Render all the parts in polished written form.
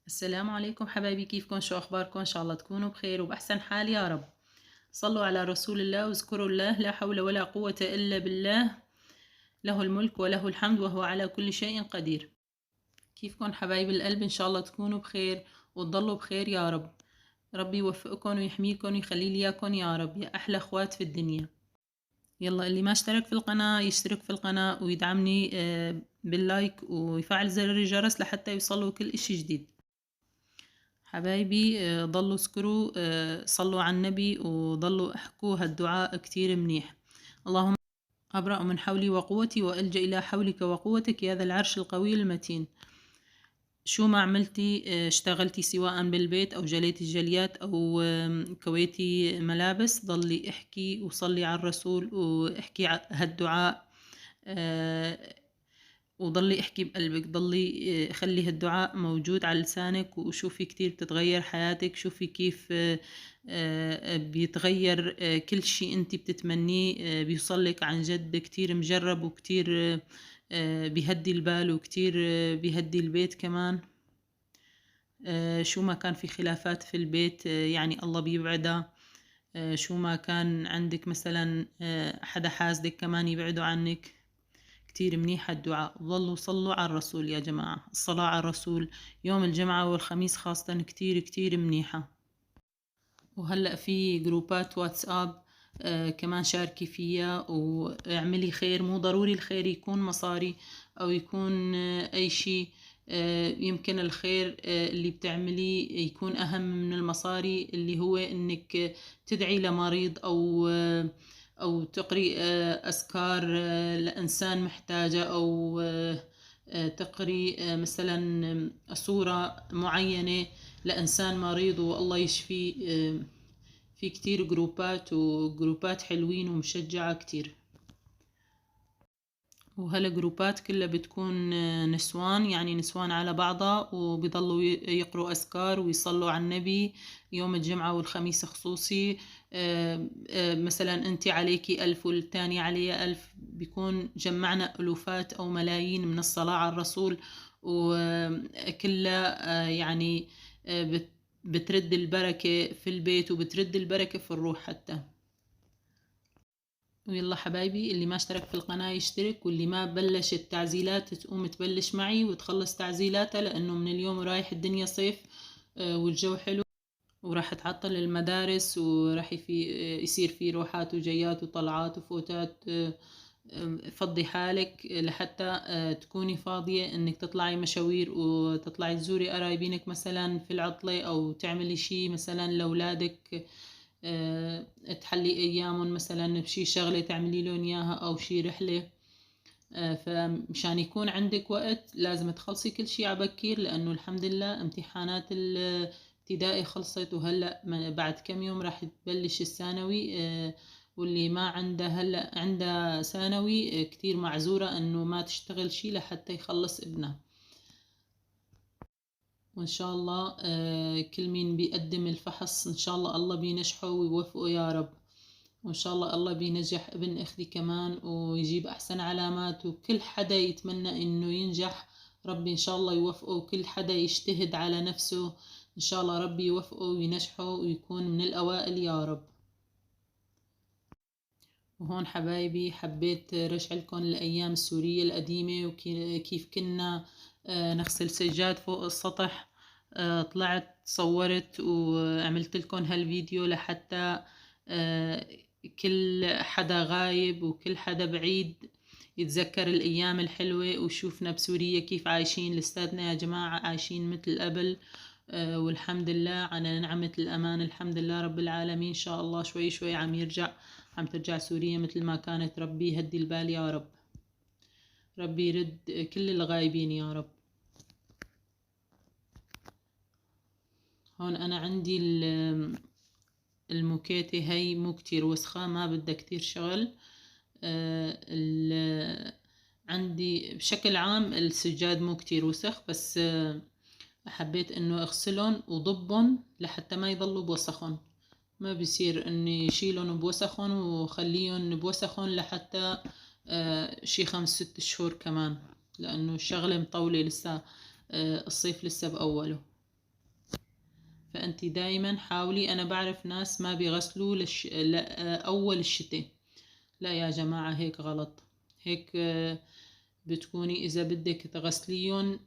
السلام عليكم حبايبي، كيفكن؟ شو أخباركن؟ إن شاء الله تكونوا بخير وبأحسن حال يا رب. صلوا على رسول الله واذكروا الله، لا حول ولا قوة إلا بالله. له الملك وله الحمد وهو على كل شيء قدير. كيفكن حبايب القلب؟ إن شاء الله تكونوا بخير وتضلوا بخير يا رب. ربي يوفقكن ويحميكن ويخلي لي إياكن يا رب، يا أحلى أخوات في الدنيا. يلا اللي ما اشترك في القناة يشترك في القناة ويدعمني باللايك ويفعل زر الجرس لحتى يوصلوا كل إشي جديد. حبايبي ضلوا اذكروا، صلوا على النبي وضلوا احكوا هالدعاء كتير منيح. اللهم أبرأ من حولي وقوتي وألجأ إلى حولك وقوتك يا ذا العرش القوي المتين. شو ما عملتي، اشتغلتي سواء بالبيت أو جليتي الجليات أو كويتي ملابس، ضلي احكي وصلي على الرسول واحكي هالدعاء، وضلي احكي بقلبك، ضلي خلي هالدعاء موجود على لسانك، وشوفي كتير بتتغير حياتك. شوفي كيف بيتغير كل شي انت بتتمنيه بيوصلك عن جد. كتير مجرب وكتير بيهدي البال وكتير بيهدي البيت كمان. شو ما كان في خلافات في البيت يعني الله بيبعدها. شو ما كان عندك مثلا حدا حاسدك كمان يبعده عنك. كتير منيح الدعاء. ظلوا صلوا على الرسول يا جماعة. الصلاة على الرسول يوم الجمعة والخميس خاصة كتير كتير منيحة. وهلأ في جروبات واتساب كمان شاركي فيها واعملي خير. مو ضروري الخير يكون مصاري أو يكون أي شي. يمكن الخير اللي بتعمليه يكون أهم من المصاري، اللي هو إنك تدعي لمريض أو تقري أذكار لإنسان محتاجة، أو تقري مثلا صورة معينة لإنسان مريض والله يشفيه. في كتير جروبات حلوين ومشجعة كتير. وهالجروبات كلها بتكون نسوان، يعني نسوان على بعضها، وبيضلوا يقروا أذكار ويصلوا على النبي يوم الجمعة والخميس خصوصي. مثلا أنت عليكي 1000 والتاني عليها 1000، بيكون جمعنا ألوفات أو ملايين من الصلاة على الرسول. وكلها يعني بترد البركة في البيت وبترد البركة في الروح حتى. ويلا حبايبي، اللي ما اشترك في القناة يشترك، واللي ما بلش التعزيلات تقوم تبلش معي وتخلص تعزيلاتها، لأنه من اليوم رايح الدنيا صيف والجو حلو، وراح تعطل المدارس، وراح يصير في روحات وجيات وطلعات وفوتات. فضي حالك لحتى تكوني فاضية انك تطلعي مشاوير وتطلعي تزوري قرايبينك مثلا في العطلة، او تعملي شي مثلا لأولادك، تحلي ايامهم مثلا بشي شغلة تعملي لهم اياها او شي رحلة. فمشان يكون عندك وقت لازم تخلصي كل شي عبكير، لانه الحمد لله امتحانات الابتدائي خلصت، وهلأ بعد كم يوم راح تبلش الثانوي. واللي ما عندها هلأ عندها ثانوي كتير معذورة انه ما تشتغل شي لحتى يخلص ابنها. وإن شاء الله كل مين بيقدم الفحص إن شاء الله الله بينجحه ويوفقه يا رب. وإن شاء الله الله بينجح ابن أختي كمان ويجيب أحسن علامات، وكل حدا يتمنى إنه ينجح ربي إن شاء الله يوفقه، وكل حدا يجتهد على نفسه إن شاء الله ربي يوفقه وينجحه ويكون من الأوائل يا رب. وهون حبايبي حبيت رجع لكم الأيام السورية القديمة وكيف كنا نغسل سجاد فوق السطح. طلعت صورت وعملت لكم هالفيديو لحتى كل حدا غايب وكل حدا بعيد يتذكر الأيام الحلوة وشوفنا بسوريا كيف عايشين. لساتنا يا جماعة عايشين مثل قبل، والحمد لله على نعمة الأمان. الحمد لله رب العالمين. إن شاء الله شوي شوي عم ترجع سوريا مثل ما كانت. ربي يهدي البال يا رب. ربي يرد كل الغايبين يا رب. هون أنا عندي الموكيتة هي مو كتير وسخة، ما بدها كتير شغل. عندي بشكل عام السجاد مو كتير وسخ، بس حبيت انه اغسلهم وضبهم لحتى ما يضلوا بوسخهم. ما بيصير اني شيلهم بوسخهم وخليهم بوسخهم لحتى شي 5-6 شهور كمان، لانه الشغلة مطولة لسه. الصيف لسه باوله. فأنت دايما حاولي. أنا بعرف ناس ما بيغسلوا أول الشتاء، لا يا جماعة هيك غلط. هيك بتكوني إذا بدك تغسليهم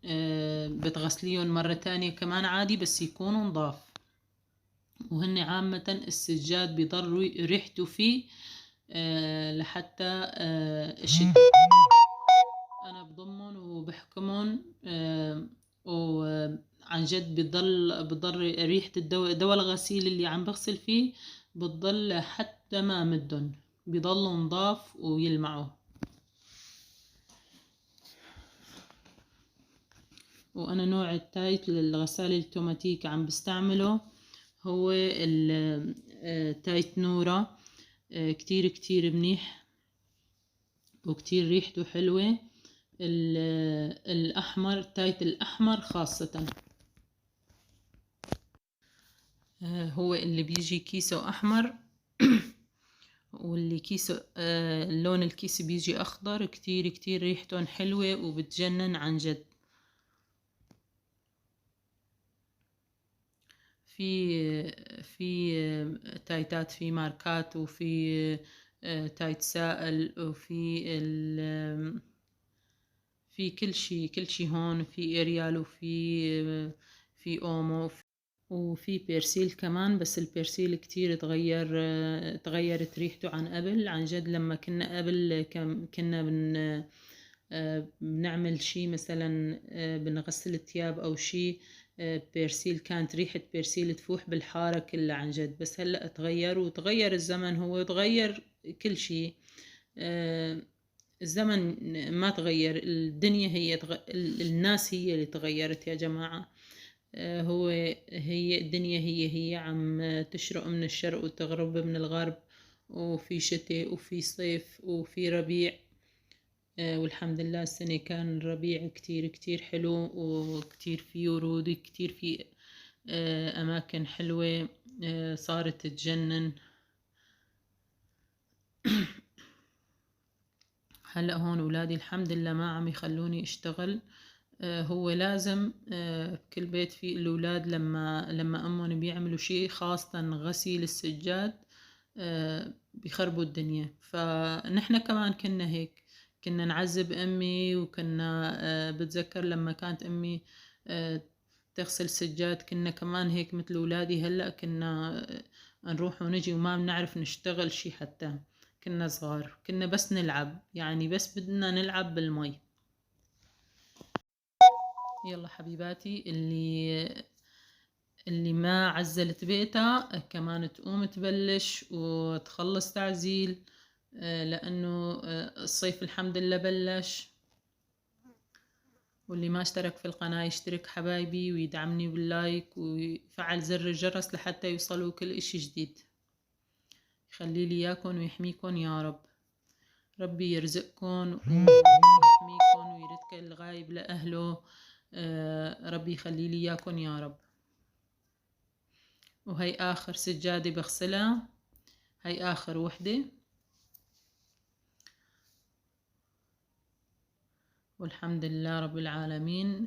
بتغسليهم مرة تانية كمان عادي، بس يكونوا نضاف. وهن عامة السجاد بيضل ريحته فيه لحتى الشتاء. أنا بضمن وبحكمهم وعن جد بتضل ريحة دواء الغسيل اللي عم بغسل فيه بتضل حتى ما مدن، بيضلوا نضاف ويلمعوا. وأنا نوع التايت للغسالة الأوتوماتيك عم بستعمله هو التايت نورا. كتير كتير منيح وكتير ريحته حلوة. الأحمر، تايت الأحمر خاصة، هو اللي بيجي كيسه أحمر واللي كيسه اللون الكيس بيجي أخضر. كتير كتير ريحتهم حلوة وبتجنن عن جد. في تايتات، في ماركات، وفي تايت سائل، وفي في كل شي هون. في اريال، في اومو، وفي بيرسيل كمان. بس البيرسيل كتير تغيرت ريحته عن قبل. عن جد لما كنا قبل كنا بنعمل شي مثلا بنغسل الثياب او شي بيرسيل، كانت ريحة بيرسيل تفوح بالحارة كلها عن جد. بس هلأ تغير، وتغير الزمن، هو تغير كل شي. الزمن ما تغير، الدنيا هي الناس هي اللي تغيرت يا جماعة. هي الدنيا هي عم تشرق من الشرق وتغرب من الغرب، وفي شتاء وفي صيف وفي ربيع. والحمد لله السنة كان الربيع كتير كتير حلو، وكتير فيه ورود، كتير فيه أماكن حلوة صارت تجنن. هلأ هون أولادي الحمد لله ما عم يخلوني أشتغل. هو لازم بكل بيت في الأولاد لما أمهم بيعملوا شيء، خاصة غسيل السجاد، بيخربوا الدنيا. فنحن كمان كنا هيك، كنا نعذب أمي. وكنا بتذكر لما كانت أمي تغسل سجاد كنا كمان هيك مثل أولادي. هلأ كنا نروح ونجي وما بنعرف نشتغل شي. حتى كنا صغار كنا بس نلعب، يعني بس بدنا نلعب بالمي. يلا حبيباتي، اللي ما عزلت بيتها كمان تقوم تبلش وتخلص تعزيل، لأنه الصيف الحمد لله بلش. واللي ما اشترك في القناة يشترك حبايبي، ويدعمني باللايك ويفعل زر الجرس لحتى يوصلوا كل اشي جديد. يخلي لي اياكم ويحميكم يا رب. ربي يرزقكم ويحميكم ويردك الغايب لأهله. ربي يخلي لي اياكم يا رب. وهي آخر سجادة بغسلها، هي آخر وحدة. والحمد لله رب العالمين.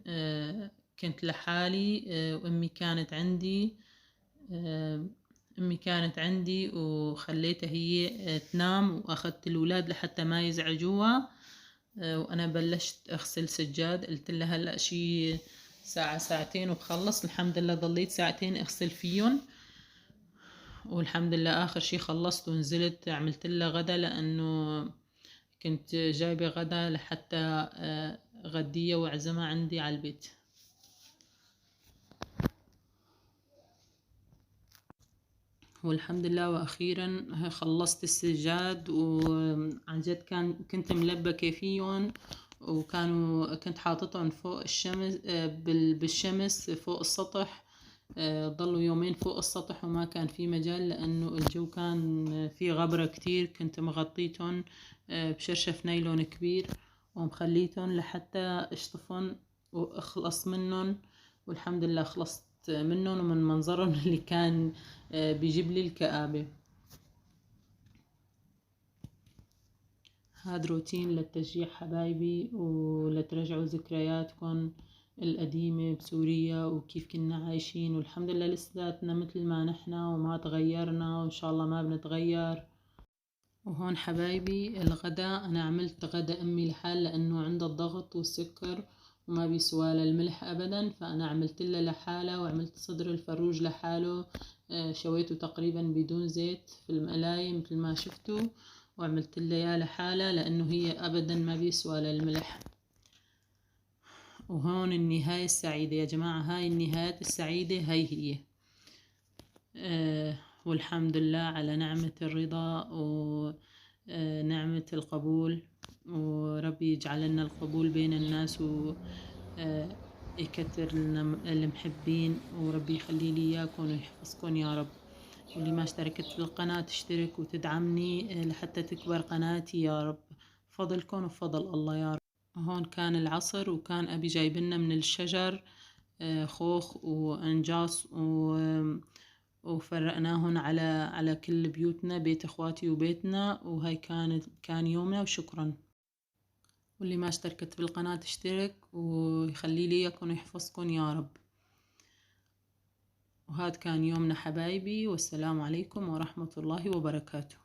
كنت لحالي، وأمي كانت عندي. أمي كانت عندي وخليتها هي تنام، وأخذت الأولاد لحتى ما يزعجوها. وأنا بلشت أغسل سجاد. قلت لها هلأ شي ساعة ساعتين وبخلص. الحمد لله ضليت ساعتين أغسل فيهم. والحمد لله آخر شي خلصت ونزلت عملت لها غدا، لأنه كنت جايبة غدا لحتى غدية وعزمها عندي على البيت. والحمد لله وأخيرا خلصت السجاد. وعن جد كنت ملبكة فيهم، كنت حاططهم فوق الشمس، بالشمس فوق السطح. ضلوا يومين فوق السطح وما كان في مجال، لأنه الجو كان في غبرة كتير. كنت مغطيتهم بشرشف نايلون كبير ومخليتهم لحتى اشطفن واخلص منهم. والحمد لله خلصت منهم ومن منظرهم اللي كان بيجيب لي الكآبة. هاد روتين للتشجيع حبايبي، ولترجعوا ذكرياتكم القديمة بسوريا وكيف كنا عايشين، والحمد لله لساتنا مثل ما نحنا وما تغيرنا، وإن شاء الله ما بنتغير. وهون حبايبي الغداء، أنا عملت غدا أمي لحال لأنه عندها الضغط والسكر وما بيسوالها الملح أبدا، فأنا عملت لها لحالها، وعملت صدر الفروج لحاله، شويته تقريبا بدون زيت في المقلاية مثل ما شفتوا، وعملت لها إياه لحالها لأنه هي أبدا ما بيسوالها الملح. وهون النهاية السعيدة يا جماعة، هاي النهايات السعيدة هي والحمد لله على نعمة الرضا ونعمة القبول، وربي يجعل لنا القبول بين الناس ويكتر لنا المحبين، وربي يخلي لي إياكم ويحفظكم يا رب. واللي ما اشتركت في القناة تشترك وتدعمني لحتى تكبر قناتي يا رب، فضلكم وفضل الله يا رب. هون كان العصر، وكان أبي جايبنا من الشجر خوخ وأنجاص وفرقناهن على كل بيوتنا، بيت اخواتي وبيتنا، وهاي كان يومنا، وشكرا. واللي ما اشتركت بالقناة تشترك، ويخلي لي اياكم ويحفظكم يا رب. وهذا كان يومنا حبايبي، والسلام عليكم ورحمة الله وبركاته.